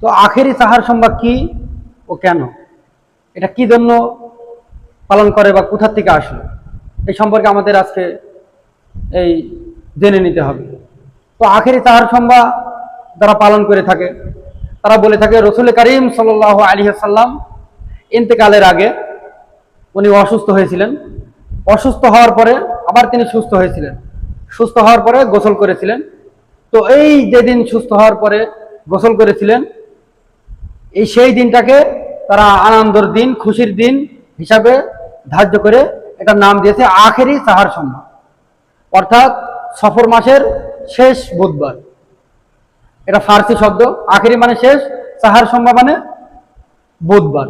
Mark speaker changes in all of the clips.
Speaker 1: তো আখেরি সাহার সংবাদ কি ও কেন, এটা কি জন্য পালন করে বা কোথা থেকে আসলো, এই সম্পর্কে আমাদের আজকে এই জেনে নিতে হবে। তো আখেরি সাহার সংবাদ যারা পালন করে থাকে তারা বলে থাকে রসুল করিম সাল্লাল্লাহু আলাইহি ওয়াসাল্লাম ইন্তেকালের আগে উনি অসুস্থ হয়েছিলেন, অসুস্থ হওয়ার পরে আবার তিনি সুস্থ হয়েছিলেন, সুস্থ হওয়ার পরে গোসল করেছিলেন। তো এই যেদিন সুস্থ হওয়ার পরে গোসল করেছিলেন এই সেই দিনটাকে তারা আনন্দের দিন, খুশির দিন হিসাবে ধার্য করে এটার নাম দিয়েছে আখেরি সাহার সংবাদ, অর্থাৎ সফর মাসের শেষ বুধবার। এটা ফার্সি শব্দ, আখেরি মানে শেষ, সাহার সংবাদ মানে বুধবার।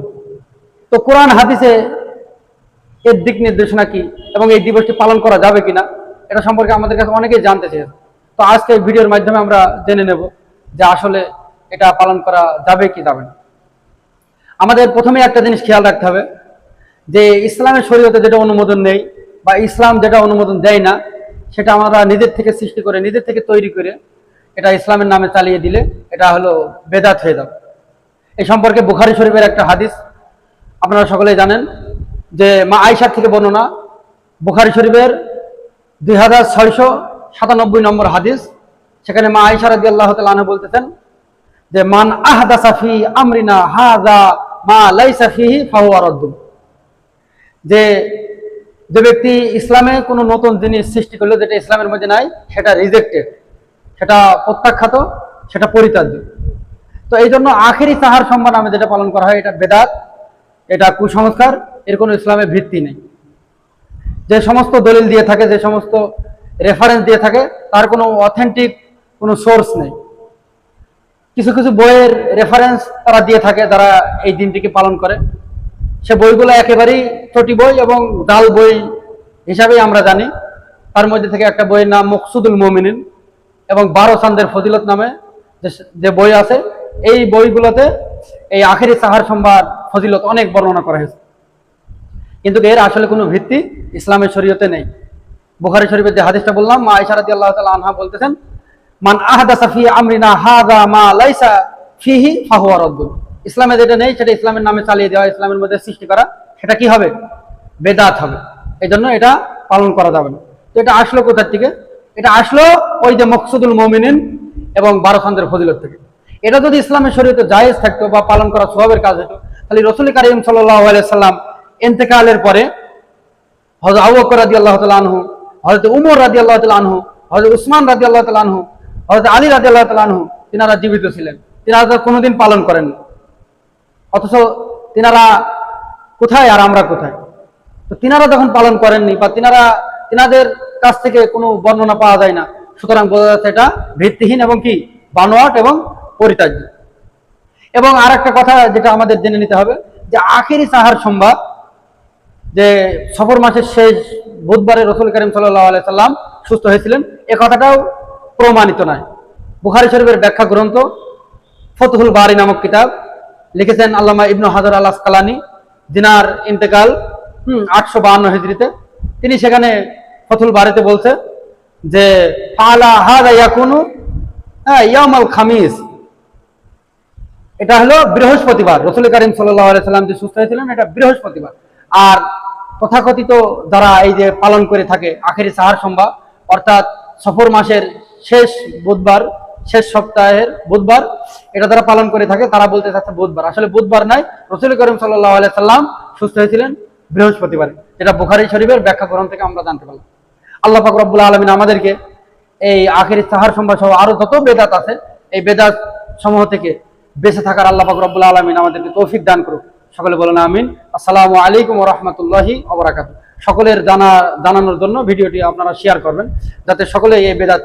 Speaker 1: তো কোরআন হাদিসে এর দিক নির্দেশনা কি এবং এই দিবসটি পালন করা যাবে কিনা এটা সম্পর্কে আমাদের কাছে অনেকেই জানতে চেয়েছে। তো আজকে এই ভিডিওর মাধ্যমে আমরা জেনে নেব যে আসলে এটা পালন করা যাবে কি যাবে না। আমাদের প্রথমে একটা জিনিস খেয়াল রাখতে হবে যে ইসলামের শরীয়তে যেটা অনুমোদন নেই বা ইসলাম যেটা অনুমোদন দেয় না সেটা আমরা নিজের থেকে সৃষ্টি করে, নিজের থেকে তৈরি করে এটা ইসলামের নামে চালিয়ে দিলে এটা হলো বেদাত হয়ে যাবে। এই সম্পর্কে বুখারী শরীফের একটা হাদিস আপনারা সকলেই জানেন যে মা আয়েশার থেকে বর্ণনা, বুখারী শরীফের 2697 নম্বর হাদিস। সেখানে মা আয়েশা রাদিয়াল্লাহু তাআলা আনহা বলতেছেন যে মান আহদাসা ফি আমরিনা হাযা মা লাইসা ফিহি ফাহুয়া রাদ্দুন, যে যে ব্যক্তি ইসলামে কোনো নতুন জিনিস সৃষ্টি করলো যেটা ইসলামের মধ্যে নাই সেটা রিজেক্টেড, সেটা প্রত্যাখ্যাত, সেটা পরিত্যাজ্য। তো এই জন্য আখেরি সাহার সম্মান নামে যেটা পালন করা হয় এটা বেদাত, এটা কুসংস্কার, এর কোনো ইসলামের ভিত্তি নেই। যে সমস্ত দলিল দিয়ে থাকে, যে সমস্ত রেফারেন্স দিয়ে থাকে তার কোনো অথেন্টিক কোনো সোর্স নেই। কিছু কিছু বইয়ের রেফারেন্স তারা দিয়ে থাকে যারা এই দিনটিকে পালন করে, সে বইগুলো একেবারেই ছোটি বই এবং জাল বই হিসাবেই আমরা জানি। তার মধ্যে থেকে একটা বইয়ের নাম মকসুদুল মুমিনিন এবং 12 চাঁদের ফজিলত নামে যে বই আছে, এই বইগুলোতে এই আখেরি সাহার সংবাদ ফজিলত অনেক বর্ণনা করা হয়েছে, কিন্তু এর আসলে কোনো ভিত্তি ইসলামের শরীয়তে নেই। বুখারী শরীফের যে হাদিসটা বললাম, মা আয়েশা রাদিয়াল্লাহু তাআলা আনহা বলতেছেন মান আহদাসা ফি আমরিনা হাযা মা লাইসা ফিহি ফাহুয়া রাদ্দুন, ইসলামে যেটা নেই সেটা ইসলামের নামে চালিয়ে দেওয়া, ইসলামের মধ্যে সৃষ্টি করা, সেটা কি হবে? বেদাত হবে। এই জন্য এটা পালন করা যাবে না। তো এটা আসলো কোথা থেকে? এটা আসলো ওই যে মকসুদুল মুমিনিন এবং 12 চাঁদের ফজিলত থেকে। এটা যদি ইসলামের শরীয়তে জায়েজ থাকতো বা পালন করা সওয়াবের কাজ হতো, তাহলে রাসূল করিম সাল্লাল্লাহু আলাইহি সাল্লাম ইন্তেকালের পরে হযরত আবু বকর রাদিয়াল্লাহু তাআলা আনহু, হযরত উমর রাদিয়াল্লাহু তাআলা আনহু, হযরত উসমান রাদিয়াল্লাহু তাআলা আনহু, হযরত আলী রাদিয়াল্লাহু তাআলা আনহু তিনারা জীবিত ছিলেন, তিনারা কোনোদিন পালন করেননি। অথচ তিনারা কোথায় আর আমরা কোথায়? তো তিনারা যখন পালন করেননি বা তিনাদের কাছ থেকে কোনো বর্ণনা পাওয়া যায় না, সুতরাং বোঝা যাচ্ছে এটা ভিত্তিহীন এবং কি বানোয়াট এবং পরিত্যাজ্য। এবং আর একটা কথা যেটা আমাদের জেনে নিতে হবে যে আখেরি সাহার সংবাদ যে সফর মাসের শেষ বুধবারে রাসূল করিম সাল্লাল্লাহু আলাইহি সাল্লাম সুস্থ হয়েছিলেন, এ কথাটাও প্রমাণিত নয়। বুখারী শরীফের ব্যাখ্যা গ্রন্থ ফতহুল বারী নামক কিতাব লিখেছেন আল্লামা ইবনু হাজার আল আসকালানি, যিনার ইন্তেকাল 852 হিজরিতে। তিনি সেখানে ফতহুল বারীতে বলছে যে ফালা হাযা ইয়াকুনু ইয়াউমাল খামিস, এটা হলো বৃহস্পতিবার। রাসূল করিম সাল্লাল্লাহু আলাইহি সাল্লাম যে সুস্থ হয়েছিলেন এটা বৃহস্পতিবার। আর তথাকথিত যারা এই যে পালন করে থাকে আখেরি সাহার সংবাদ, অর্থাৎ সফর মাসের শেষ বুধবার, শেষ সপ্তাহের বুধবার, এটা যারা পালন করে থাকে তারা বলতে চাচ্ছে বুধবার। আসলে বুধবার নাই, রাসূল করিম সাল্লাল্লাহু আলাইহি সাল্লাম সুস্থ হয়েছিলেন বৃহস্পতিবারে, যেটা বুখারী শরীফের ব্যাখ্যা গ্রন্থ থেকে আমরা জানতে পারলাম। আল্লাহ পাক রব্বুল আলামিন আমাদেরকে এই আখেরি সাহার সংবাদ সহ আরো যত বেদাত আছে এই বেদাত সমূহ থেকে বেঁচে থাকার আল্লাহ পাক রব্বুল আলামিন আমাদেরকে তৌফিক দান করুক। সকলে বলেন আমিন। আসসালামু আলাইকুম ওয়া রাহমাতুল্লাহি ওয়া বারাকাতুহু। সকলের জানানোর জন্য ভিডিওটি আপনারা শেয়ার করবেন যাতে সকলে এই বেদাত